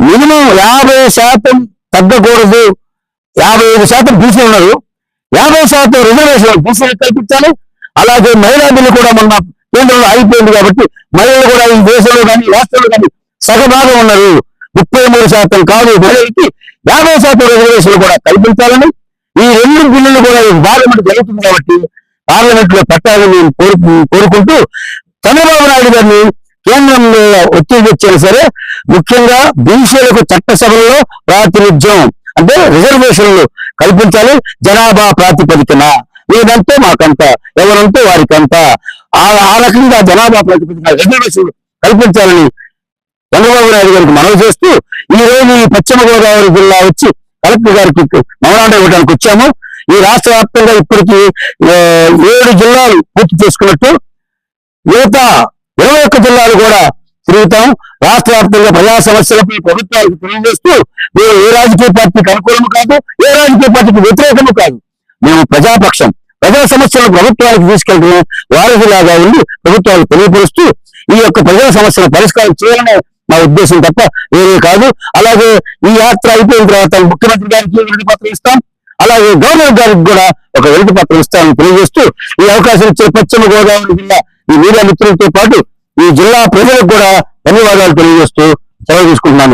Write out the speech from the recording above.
Minimum 50% తగ్గకూడదు. 55% బీసీలు ఉన్నారు, 50% reservation బీసీలకు కల్పించాలి. అలాగే మహిళా బిల్లు కూడా మొన్న కేంద్రంలో ఆగిపోయింది కాబట్టి మహిళలు కూడా ఈ దేశంలో కానీ రాష్ట్రంలో కానీ సగభాగం ఉన్నారు. 33% కాదు మహిళలకి 50% రిజర్వేషన్లు కూడా కల్పించాలని ఈ రెండు బిల్లులు కూడా పార్లమెంట్ జరుగుతుంది కాబట్టి పార్లమెంట్ లో పెట్టాలని కోరుకుంటూ చంద్రబాబు నాయుడు గారిని కేంద్రంలో ఒత్తిడి తెచ్చినా సరే ముఖ్యంగా బీసీలకు చట్టసభల్లో ప్రాతినిధ్యం అంటే రిజర్వేషన్లు కల్పించాలి జనాభా ప్రాతిపదికన. లేదంటే మాకంత, ఎవరంటే వారికంత, ఆ రకంగా జనాభా ప్రాతిపదికన రిజర్వేషన్లు కల్పించాలని చంద్రబాబు నాయుడు గారికి మనవి చేస్తూ ఈ రోజు ఈ పశ్చిమ గోదావరి జిల్లా వచ్చి కలెక్టర్ గారికి మెమోరాండం ఇవ్వడానికి వచ్చాము. ఈ రాష్ట్ర వ్యాప్తంగా ఇప్పటికీ 7 జిల్లాలు పూర్తి చేసుకున్నట్టు మిగతా 21 జిల్లాలు కూడా తిరుగుతాం. రాష్ట్ర వ్యాప్తంగా ప్రజా సమస్యలపై ప్రభుత్వాలకు తెలియజేస్తూ మేము ఏ రాజకీయ పార్టీకి అనుకూలము కాదు, ఏ రాజకీయ పార్టీకి వ్యతిరేకము కాదు. మేము ప్రజాపక్షం, ప్రజా సమస్యలను ప్రభుత్వానికి తీసుకెళ్తున్న వారసులాగా ఉండి ప్రభుత్వాలు తెలియపరుస్తూ ఈ యొక్క ప్రజా సమస్యల పరిష్కారం చేయాలనే మా ఉద్దేశం తప్ప వేరే కాదు. అలాగే ఈ యాత్ర అయిపోయిన తర్వాత ముఖ్యమంత్రి గారికి వినతి పత్రం ఇస్తాం, అలాగే గవర్నర్ గారికి కూడా ఒక వినతి పత్రం ఇస్తామని తెలియజేస్తూ ఈ అవకాశం ఇచ్చే పశ్చిమ గోదావరి జిల్లా ఈ మీడియా మిత్రులతో పాటు ఈ జిల్లా ప్రజలకు కూడా ధన్యవాదాలు తెలియజేస్తూ సెలవు తీసుకుంటున్నాను.